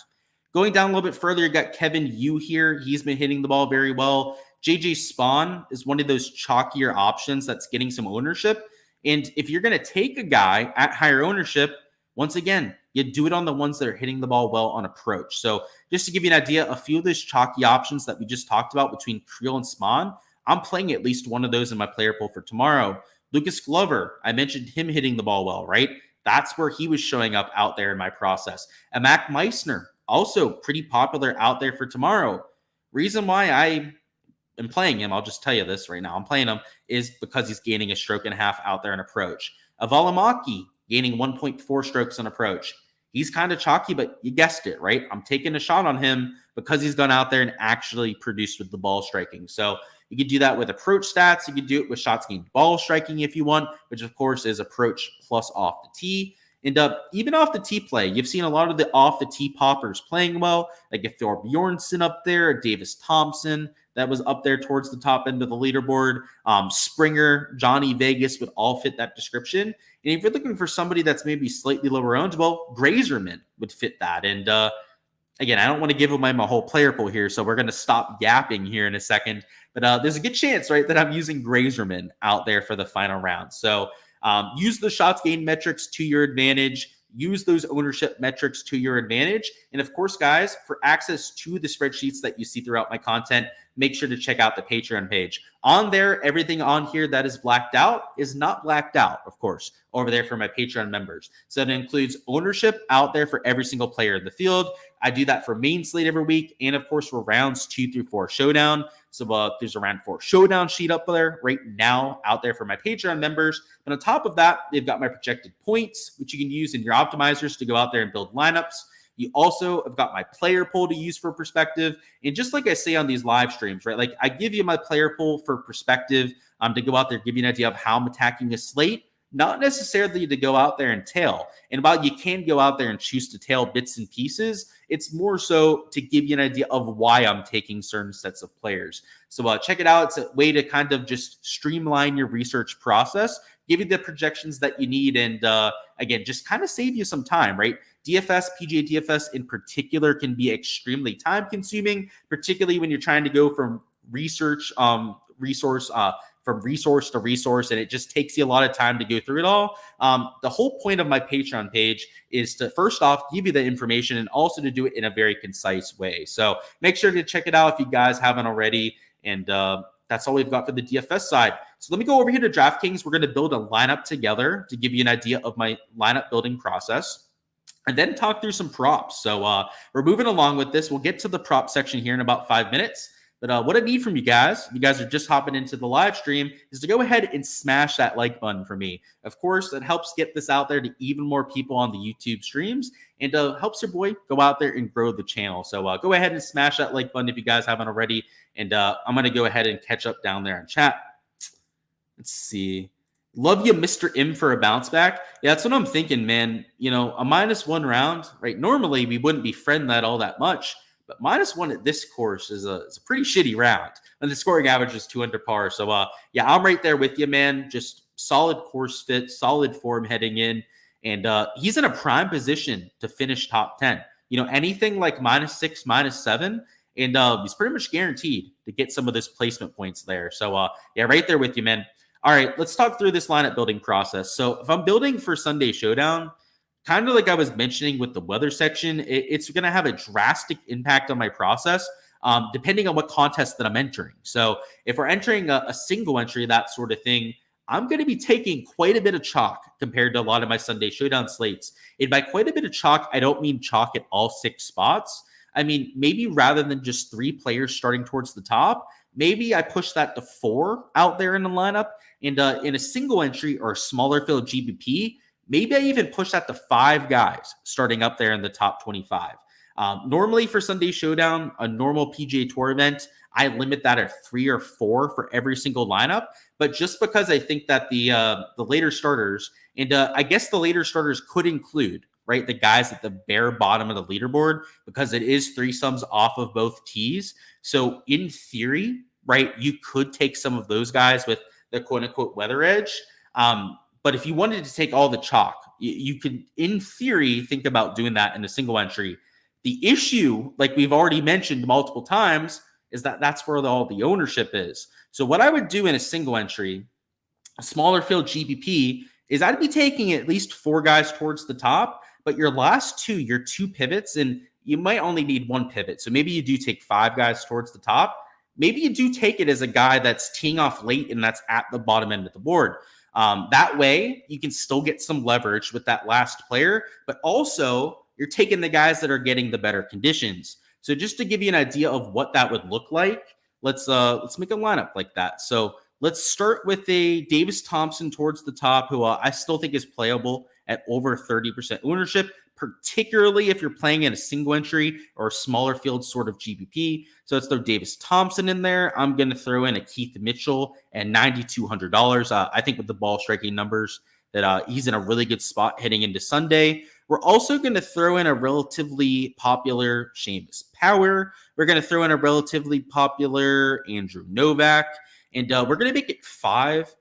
Going down a little bit further, you got Kevin Yu here. He's been hitting the ball very well. JJ Spawn is one of those chalkier options that's getting some ownership. And if you're going to take a guy at higher ownership, once again, you do it on the ones that are hitting the ball well on approach. So just to give you an idea, a few of those chalky options that we just talked about between Creel and Spawn, I'm playing at least one of those in my player pool for tomorrow. Lucas Glover, I mentioned him hitting the ball well, right? That's where he was showing up out there in my process. And Mac Meissner, also pretty popular out there for tomorrow. Reason why I am playing him, I'll just tell you this right now, I'm playing him, is because he's gaining a stroke and a half out there in approach. Avalamaki, gaining 1.4 strokes on approach. He's kind of chalky, but you guessed it, right? I'm taking a shot on him because he's gone out there and actually produced with the ball striking. So you could do that with approach stats. You could do it with shots gained ball striking if you want, which of course is approach plus off the tee. And even off the tee play, you've seen a lot of the off the tee poppers playing well, like a Thor Bjornsson up there, a Davis Thompson that was up there towards the top end of the leaderboard. Springer, Johnny Vegas would all fit that description. And if you're looking for somebody that's maybe slightly lower owned, well, Grazerman would fit that. And again, I don't want to give away my whole player pool here, so we're going to stop yapping here in a second. But there's a good chance, right, that I'm using Grazerman out there for the final round. So use the shots gained metrics to your advantage. use those ownership metrics to your advantage. And of course, guys, for access to the spreadsheets that you see throughout my content, make sure to check out the Patreon page. On there, everything on here that is blacked out is not blacked out, of course, over there for my Patreon members. So that includes ownership out there for every single player in the field. I do that for main slate every week. And of course, for rounds 2 through 4 Showdown. So there's a round 4 Showdown sheet up there right now out there for my Patreon members. But on top of that, they've got my projected points, which you can use in your optimizers to go out there and build lineups. You also have got my player pool to use for perspective. And just like I say on these live streams, right? Like I give you my player pool for perspective to go out there, give you an idea of how I'm attacking a slate, not necessarily to go out there and tail. And while you can go out there and choose to tail bits and pieces, it's more so to give you an idea of why I'm taking certain sets of players. So check it out. It's a way to kind of just streamline your research process, give you the projections that you need, and again, just kind of save you some time, right? DFS, PGA DFS in particular can be extremely time consuming, particularly when you're trying to go from research, from resource to resource, and it just takes you a lot of time to go through it all. The whole point of my Patreon page is to first off give you the information and also to do it in a very concise way. So make sure to check it out if you guys haven't already. And that's all we've got for the DFS side. So let me go over here to DraftKings. We're going to build a lineup together to give you an idea of my lineup building process, and then talk through some props. So we're moving along with this. We'll get to the prop section here in about 5 minutes. But what I need from you guys, if you guys are just hopping into the live stream, is to go ahead and smash that like button for me. Of course, it helps get this out there to even more people on the YouTube streams, and helps your boy go out there and grow the channel. So go ahead and smash that like button if you guys haven't already. And I'm going to go ahead and catch up down there in chat. Let's see. Love you, Mr. M, for a bounce back. Yeah, that's what I'm thinking, man. You know, a -1 round, right? Normally, we wouldn't befriend that all that much. But -1 at this course is a pretty shitty round. And the scoring average is 2 under par. So, yeah, I'm right there with you, man. Just solid course fit, solid form heading in. And he's in a prime position to finish top 10. You know, anything like -6, -7, and he's pretty much guaranteed to get some of this placement points there. So, yeah, right there with you, man. All right, let's talk through this lineup building process. So if I'm building for Sunday Showdown, kind of like I was mentioning with the weather section, it's going to have a drastic impact on my process depending on what contest that I'm entering. So if we're entering a single entry, that sort of thing, I'm going to be taking quite a bit of chalk compared to a lot of my Sunday Showdown slates. And by quite a bit of chalk, I don't mean chalk at all 6 spots. I mean, maybe rather than just 3 players starting towards the top, maybe I push that to 4 out there in the lineup. And in a single entry or a smaller field GBP, maybe I even push that to 5 guys starting up there in the top 25. Normally for Sunday Showdown, a normal PGA Tour event, I limit that at 3 or 4 for every single lineup. But just because I think that the later starters, and I guess the later starters could include, right, the guys at the bare bottom of the leaderboard, because it is 3 sums off of both tees. So in theory, right, you could take some of those guys with the quote unquote weather edge. But if you wanted to take all the chalk, you could, in theory, think about doing that in a single entry. The issue, like we've already mentioned multiple times, is that that's where all the ownership is. So what I would do in a single entry, a smaller field GBP, is I'd be taking at least 4 guys towards the top, but your last 2, your 2 pivots, and you might only need 1 pivot. So maybe you do take 5 guys towards the top. Maybe you do take it as a guy that's teeing off late and that's at the bottom end of the board. That way, you can still get some leverage with that last player, but also you're taking the guys that are getting the better conditions. So just to give you an idea of what that would look like, let's make a lineup like that. So let's start with a Davis Thompson towards the top, who I still think is playable at over 30% ownership, particularly if you're playing in a single entry or a smaller field sort of GBP. So let's throw Davis Thompson in there. I'm going to throw in a Keith Mitchell at $9,200. I think with the ball striking numbers that he's in a really good spot heading into Sunday. We're also going to throw in a relatively popular Seamus Power. We're going to throw in a relatively popular Andrew Novak. And we're going to make it 5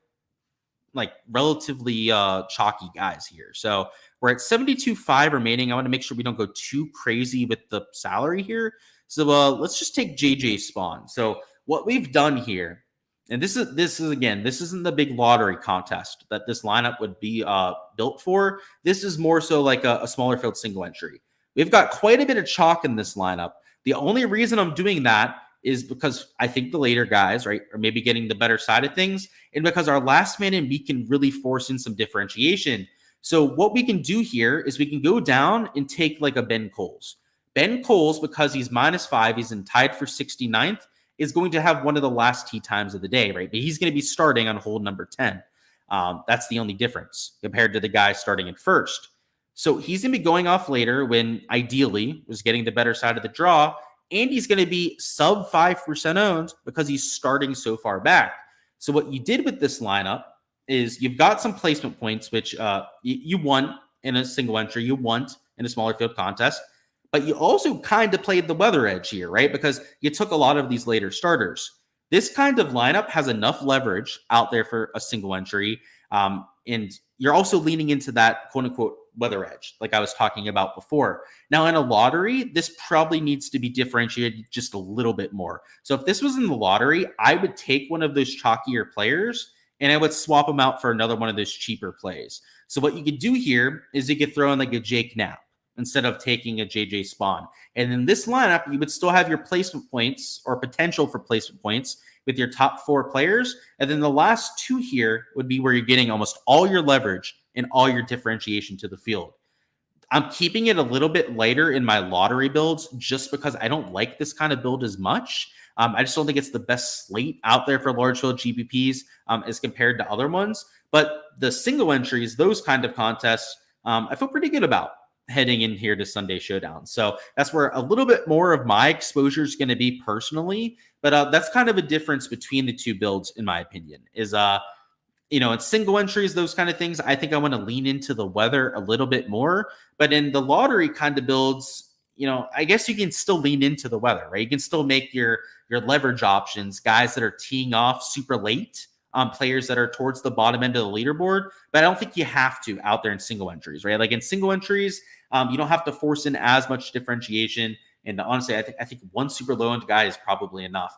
like relatively chalky guys here. So we're at 72.5 remaining. I want to make sure we don't go too crazy with the salary here. So let's just take JJ Spawn. So what we've done here and this is again, this isn't the big lottery contest that this lineup would be built for. This is more so like a smaller field single entry. We've got quite a bit of chalk in this lineup. The only reason I'm doing that is because I think the later guys, right, are maybe getting the better side of things, and because our last man in we can really force in some differentiation. So what we can do here is we can go down and take like a Ben Coles. Ben Coles, because he's -5, he's in tied for 69th, is going to have one of the last tee times of the day, right? But he's going to be starting on hole number 10. That's the only difference compared to the guy starting in first. So he's going to be going off later when ideally was getting the better side of the draw, and he's going to be sub 5% owned because he's starting so far back. So what you did with this lineup is you've got some placement points, which you won in a single entry, you won in a smaller field contest, but you also kind of played the weather edge here, right? Because you took a lot of these later starters. This kind of lineup has enough leverage out there for a single entry. And you're also leaning into that quote unquote weather edge, like I was talking about before. Now, in a lottery, this probably needs to be differentiated just a little bit more. So if this was in the lottery, I would take one of those chalkier players and I would swap them out for another one of those cheaper plays. So what you could do here is you could throw in like a Jake Knapp instead of taking a JJ Spawn. And in this lineup, you would still have your placement points or potential for placement points with your top 4 players. And then the last 2 here would be where you're getting almost all your leverage and all your differentiation to the field. I'm keeping it a little bit lighter in my lottery builds just because I don't like this kind of build as much. I just don't think it's the best slate out there for large field GPPs as compared to other ones. But the single entries, those kind of contests, I feel pretty good about heading in here to Sunday Showdown. So that's where a little bit more of my exposure is going to be personally. But that's kind of a difference between the two builds, in my opinion, is in single entries, those kind of things, I think I want to lean into the weather a little bit more. But in the lottery kind of builds, I guess you can still lean into the weather, right? You can still make your leverage options, guys that are teeing off super late, players that are towards the bottom end of the leaderboard. But I don't think you have to out there in single entries, right? Like in single entries, you don't have to force in as much differentiation. And honestly, I think one super low end guy is probably enough.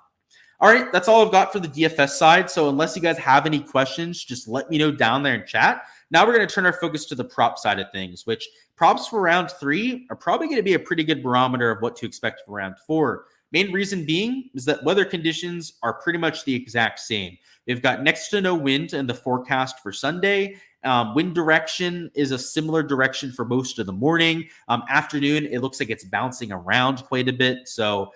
All right, that's all I've got for the DFS side. So unless you guys have any questions, just let me know down there in chat. Now we're going to turn our focus to the prop side of things, which props for round 3 are probably going to be a pretty good barometer of what to expect for round 4. Main reason being is that weather conditions are pretty much the exact same. We've got next to no wind in the forecast for Sunday. Wind direction is a similar direction for most of the morning. Afternoon, it looks like it's bouncing around quite a bit. So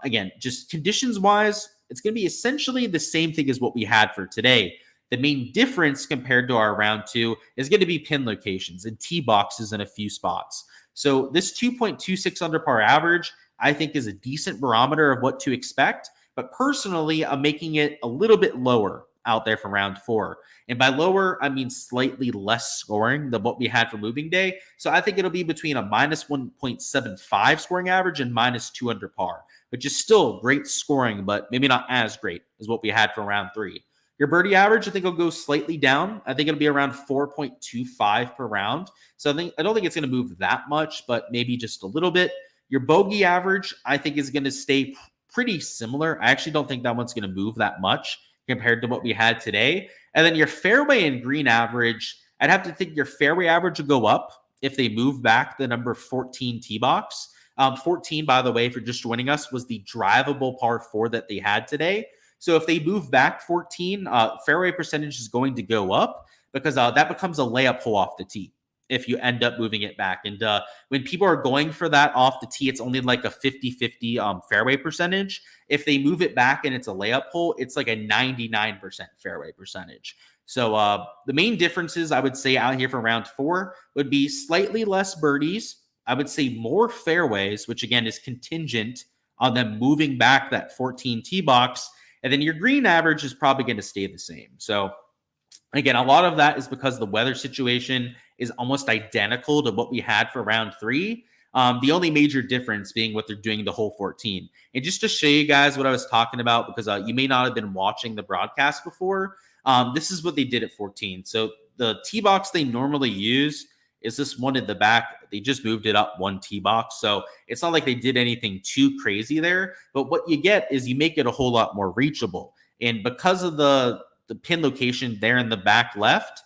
again, just conditions wise, it's going to be essentially the same thing as what we had for today. The main difference compared to our round 2 is going to be pin locations and tee boxes in a few spots. So this 2.26 under par average, I think, is a decent barometer of what to expect. But personally, I'm making it a little bit lower out there for round 4. And by lower, I mean slightly less scoring than what we had for moving day. So I think it'll be between a -1.75 scoring average and -2 under par, which is still great scoring, but maybe not as great as what we had for round 3. Your birdie average, I think, will go slightly down. I think it'll be around 4.25 per round. So I don't think it's going to move that much, but maybe just a little bit. Your bogey average, I think, is going to stay pretty similar. I actually don't think that one's going to move that much compared to what we had today. And then your fairway and green average, I'd have to think your fairway average will go up if they move back the number 14 tee box. 14, by the way, for just joining us, was the drivable par 4 that they had today. So if they move back 14, fairway percentage is going to go up because that becomes a layup hole off the tee if you end up moving it back. And when people are going for that off the tee, it's only like a 50-50 fairway percentage. If they move it back and it's a layup hole, it's like a 99% fairway percentage. So the main differences I would say out here for round 4 would be slightly less birdies. I would say more fairways, which again is contingent on them moving back that 14 tee box. And then your green average is probably going to stay the same. So again, a lot of that is because the weather situation is almost identical to what we had for round 3. The only major difference being what they're doing the hole 14. And just to show you guys what I was talking about, because you may not have been watching the broadcast before, this is what they did at 14. So the tee box they normally use is this one in the back. They just moved it up 1 tee box. So it's not like they did anything too crazy there. But what you get is you make it a whole lot more reachable. And because of the pin location there in the back left,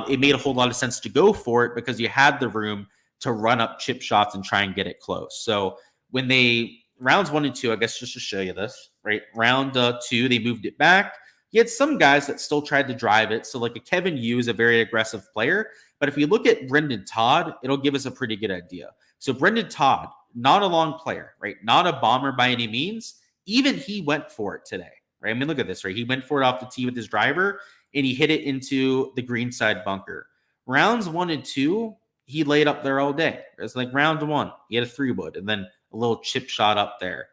it made a whole lot of sense to go for it because you had the room to run up chip shots and try and get it close. So when they rounds 1 and 2, I guess just to show you this, right? Round 2, they moved it back. You had some guys that still tried to drive it. So like a Kevin Yu is a very aggressive player. But if we look at Brendan Todd, it'll give us a pretty good idea. So Brendan Todd, not a long player, right? Not a bomber by any means. Even he went for it today, right? I mean, look at this, right? He went for it off the tee with his driver, and he hit it into the green side bunker. Rounds 1 and 2, he laid up there all day. It's like round 1, he had a 3-wood, and then a little chip shot up there.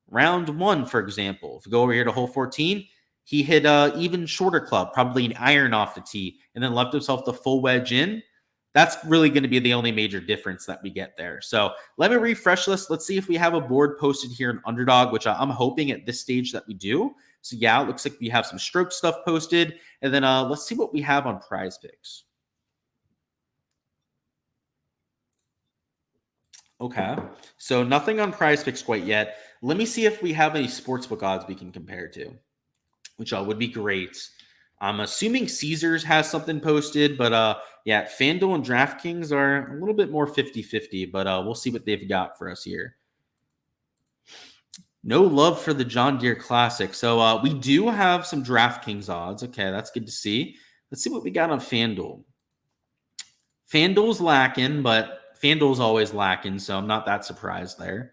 Round 1, for example, if we go over here to hole 14, he hit a even shorter club, probably an iron off the tee, and then left himself the full wedge in. That's really going to be the only major difference that we get there. So let me refresh this. Let's see if we have a board posted here in Underdog, which I'm hoping at this stage that we do. So yeah, it looks like we have some stroke stuff posted. And then let's see what we have on PrizePicks. Okay, so nothing on PrizePicks quite yet. Let me see if we have any sportsbook odds we can compare to, which would be great. I'm assuming Caesars has something posted, but yeah, FanDuel and DraftKings are a little bit more 50-50, but we'll see what they've got for us here. No love for the John Deere Classic. So we do have some DraftKings odds. Okay, that's good to see. Let's see what we got on FanDuel. FanDuel's lacking, but FanDuel's always lacking, so I'm not that surprised there.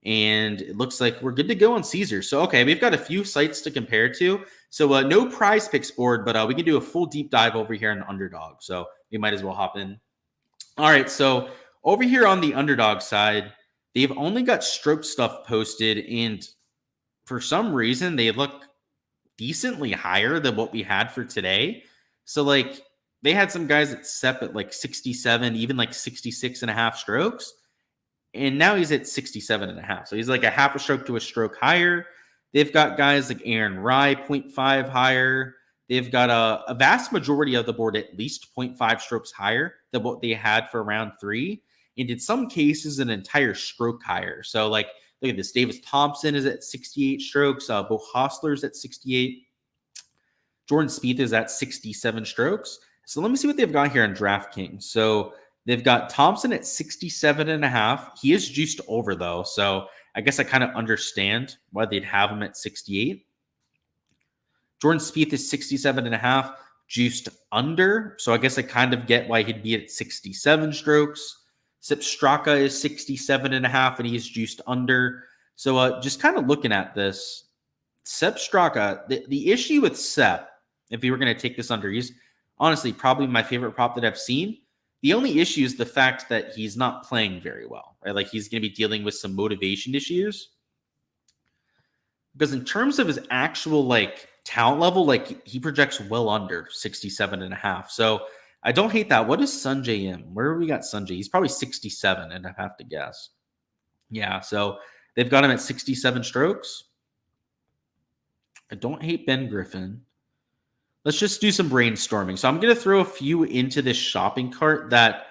And it looks like we're good to go on Caesar. So, okay, we've got a few sites to compare to. So, no PrizePicks board, but we can do a full deep dive over here on Underdog. So, we might as well hop in. All right, so over here on the Underdog side, they've only got stroke stuff posted. And for some reason, they look decently higher than what we had for today. So, like, they had some guys that SEP at like 67, even like 66 and a half strokes. And now he's at 67 and a half. So he's like a half a stroke to a stroke higher. They've got guys like Aaron Rye, 0.5 higher. They've got a vast majority of the board at least 0.5 strokes higher than what they had for round 3. And in some cases, an entire stroke higher. So like, look at this. Davis Thompson is at 68 strokes. Bo Hostler's at 68. Jordan Spieth is at 67 strokes. So let me see what they've got here on DraftKings. So they've got Thompson at 67 and a half. He is juiced over though. So I guess I kind of understand why they'd have him at 68. Jordan Spieth is 67 and a half, juiced under. So I guess I kind of get why he'd be at 67 strokes. Sepp Straka is 67 and a half and he's juiced under. So just kind of looking at this, Sepp Straka, the issue with Sepp, if you were going to take this under, he's honestly probably my favorite prop that I've seen. The only issue is the fact that he's not playing very well, right? Like he's going to be dealing with some motivation issues. Because in terms of his actual like talent level, like he projects well under 67 and a half. So I don't hate that. What is Sanjay in? Where we got Sanjay? He's probably 67, and I have to guess. Yeah, so they've got him at 67 strokes. I don't hate Ben Griffin. Let's just do some brainstorming. So I'm going to throw a few into this shopping cart that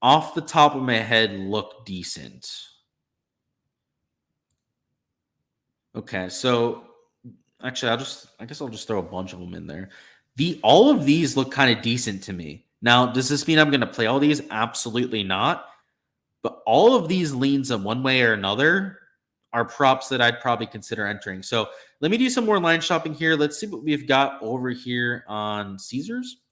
off the top of my head look decent. Okay, so actually I guess I'll just throw a bunch of them in there. All of these look kind of decent to me. Now, does this mean I'm going to play all these? Absolutely not. But all of these leans in one way or another are props that I'd probably consider entering. So let me do some more line shopping here. Let's see what we've got over here on Caesars.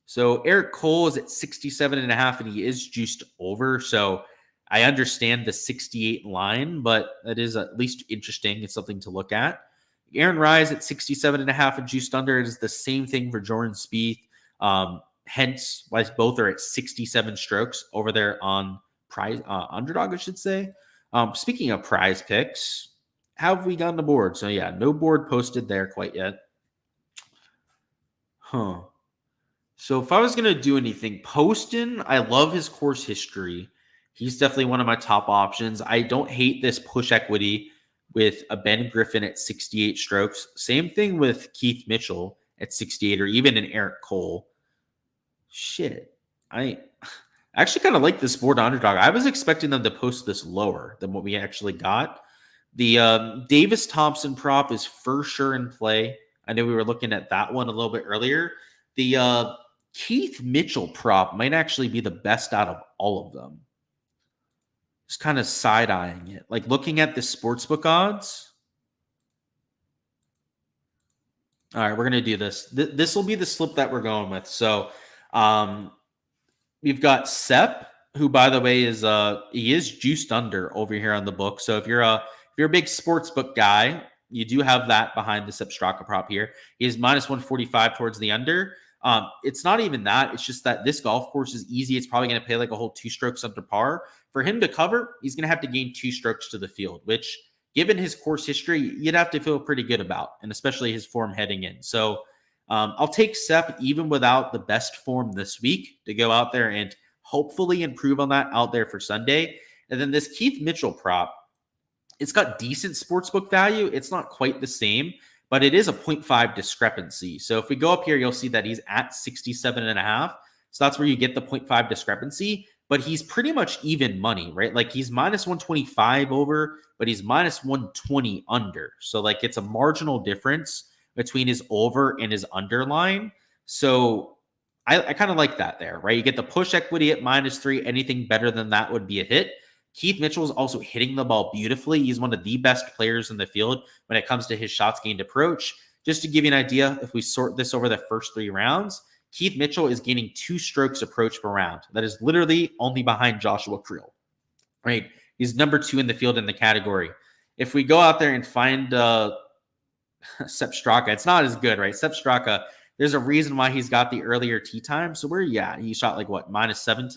So Eric Cole is at 67 and a half, and he is juiced over. So I understand the 68 line, but that is at least interesting. It's something to look at. Aaron Rye at 67 and a half and juiced under. It is the same thing for Jordan Spieth. Hence why both are at 67 strokes over there on Underdog, I should say. Speaking of PrizePicks, how have we gotten the board? So yeah, no board posted there quite yet. So if I was going to do anything, Poston, I love his course history. He's definitely one of my top options. I don't hate this push equity with a Ben Griffin at 68 strokes. Same thing with Keith Mitchell at 68 or even an Eric Cole. Shit. I actually kind of like this board Underdog. I was expecting them to post this lower than what we actually got. The Davis Thompson prop is for sure in play. I know we were looking at that one a little bit earlier. The Keith Mitchell prop might actually be the best out of all of them. Just kind of side-eyeing it. Like looking at the sportsbook odds. All right, we're going to do this. This will be the slip that we're going with. So we've got Sep, who, by the way, he is juiced under over here on the book. So if you're a big sportsbook guy, you do have that behind the Sep Straka prop here. He is minus 145 towards the under. It's not even that. It's just that this golf course is easy. It's probably going to pay like a whole 2 strokes under par. For him to cover, he's going to have to gain 2 strokes to the field, which, given his course history, you'd have to feel pretty good about, and especially his form heading in. So I'll take Sep even without the best form this week to go out there and hopefully improve on that out there for Sunday. And then this Keith Mitchell prop, it's got decent sportsbook value. It's not quite the same, but it is a 0.5 discrepancy. So if we go up here, you'll see that he's at 67.5. So that's where you get the 0.5 discrepancy, but he's pretty much even money, right? Like he's minus 125 over, but he's minus 120 under. So like it's a marginal difference between his over and his underline. So I kind of like that there, right? You get the push equity at -3. Anything better than that would be a hit. Keith Mitchell is also hitting the ball beautifully. He's one of the best players in the field when it comes to his shots gained approach. Just to give you an idea, if we sort this over the first 3 rounds, Keith Mitchell is gaining 2 strokes approach per round. That is literally only behind Joshua Creel, right? He's number 2 in the field in the category. If we go out there and find Sep Straka, it's not as good, right? Sep Straka, there's a reason why he's got the earlier tee time. So he shot like what, -7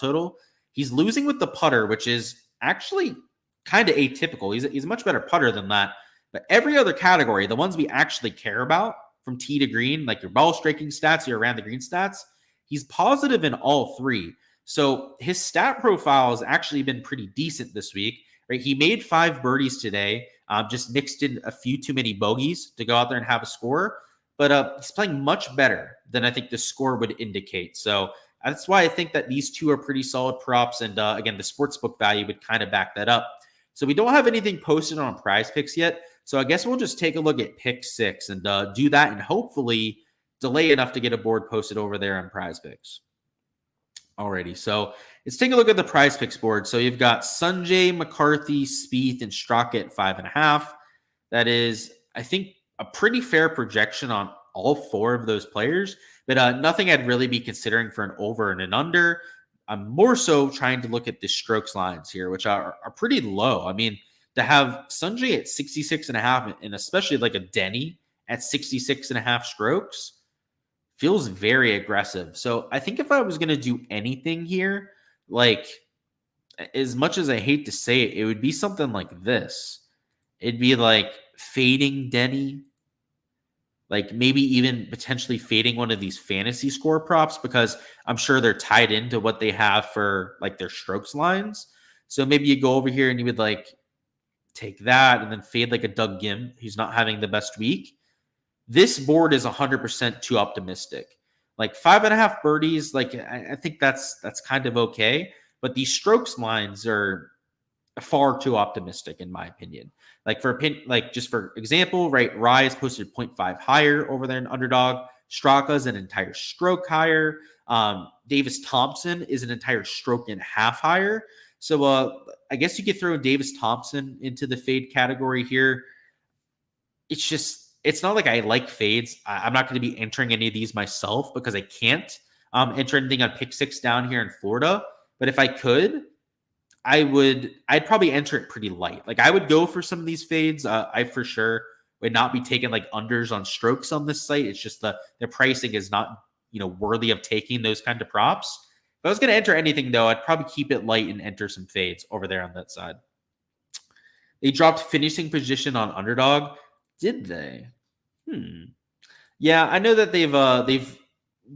total. He's losing with the putter, which is actually kind of atypical. He's a much better putter than that. But every other category, the ones we actually care about, from tee to green, like your ball striking stats, your around the green stats, he's positive in all 3. So his stat profile has actually been pretty decent this week, right? He made 5 birdies today, just mixed in a few too many bogeys to go out there and have a score. But he's playing much better than I think the score would indicate. So that's why I think that these 2 are pretty solid props. And again, the sportsbook value would kind of back that up. So we don't have anything posted on PrizePicks yet. So I guess we'll just take a look at pick 6 and do that and hopefully delay enough to get a board posted over there on PrizePicks. Alrighty, so let's take a look at the PrizePicks board. So you've got Sungjae, McCarthy, Spieth, and Straka at 5.5. That is, I think, a pretty fair projection on all 4 of those players, but nothing I'd really be considering for an over and an under. I'm more so trying to look at the strokes lines here, which are pretty low. I mean, to have Sungjae at 66.5 and especially like a Denny at 66.5 strokes feels very aggressive. So I think if I was going to do anything here, like as much as I hate to say it, it would be something like this. It'd be like fading Denny, like maybe even potentially fading one of these fantasy score props because I'm sure they're tied into what they have for like their strokes lines. So maybe you go over here and you would like take that and then fade like a Doug Gim who's not having the best week. This board is 100% too optimistic. Like 5.5 birdies, like I think that's kind of okay. But these strokes lines are far too optimistic in my opinion. Like just for example, right, Rye is posted 0.5 higher over there in Underdog. Straka's an entire stroke higher. Davis Thompson is an entire stroke and half higher. So I guess you could throw Davis Thompson into the fade category here. It's not like I like fades. I'm not going to be entering any of these myself because I can't enter anything on pick 6 down here in Florida. But if I could, I'd probably enter it pretty light. Like I would go for some of these fades. I for sure would not be taking like unders on strokes on this site. It's just the pricing is not, worthy of taking those kind of props. If I was going to enter anything though, I'd probably keep it light and enter some fades over there on that side. They dropped finishing position on Underdog. Did they? Yeah, I know that they've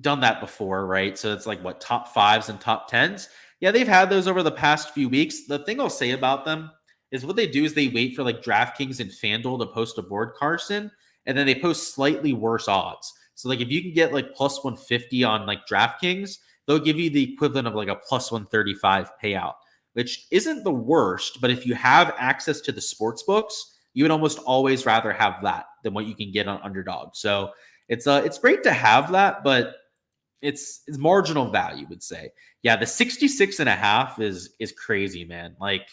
done that before, right? So it's like what, top 5s and top 10s. Yeah, they've had those over the past few weeks. The thing I'll say about them is what they do is they wait for like DraftKings and FanDuel to post a board, Carson, and then they post slightly worse odds. So like if you can get like plus 150 on like DraftKings, they'll give you the equivalent of like a plus 135 payout, which isn't the worst, but if you have access to the sports books, you would almost always rather have that than what you can get on Underdog. So it's great to have that, but it's marginal value, would say. Yeah, the 66.5 is crazy, man. Like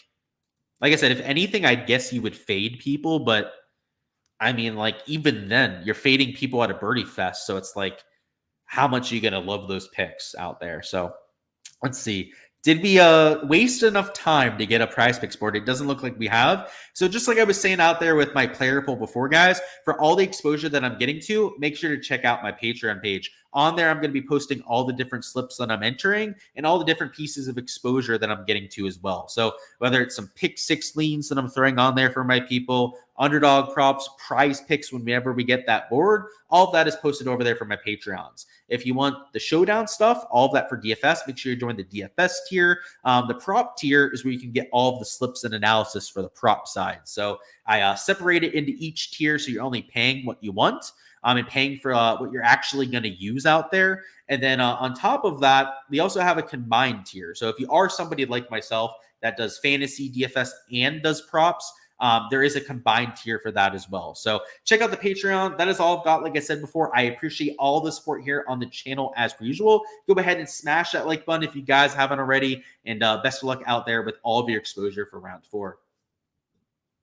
I said, if anything, I guess you would fade people, but I mean, like, even then, you're fading people at a birdie fest. So it's like, how much are you going to love those picks out there? So let's see. Did we waste enough time to get a PrizePicks board? It doesn't look like we have. So just like I was saying out there with my player pool before, guys, for all the exposure that I'm getting to, make sure to check out my Patreon page. On there, I'm going to be posting all the different slips that I'm entering and all the different pieces of exposure that I'm getting to as well. So whether it's some pick six leans that I'm throwing on there for my people, underdog props, PrizePicks whenever we get that board, all of that is posted over there for my Patreons. If you want the showdown stuff, all of that for DFS, make sure you join the DFS tier. The prop tier is where you can get all of the slips and analysis for the prop side. So I separate it into each tier, so you're only paying what you want and paying for what you're actually going to use out there. And then on top of that, we also have a combined tier. So if you are somebody like myself that does fantasy, DFS, and does props, there is a combined tier for that as well. So check out the Patreon. That is all I've got. Like I said before, I appreciate all the support here on the channel as per usual. Go ahead and smash that like button if you guys haven't already. And best of luck out there with all of your exposure for round 4.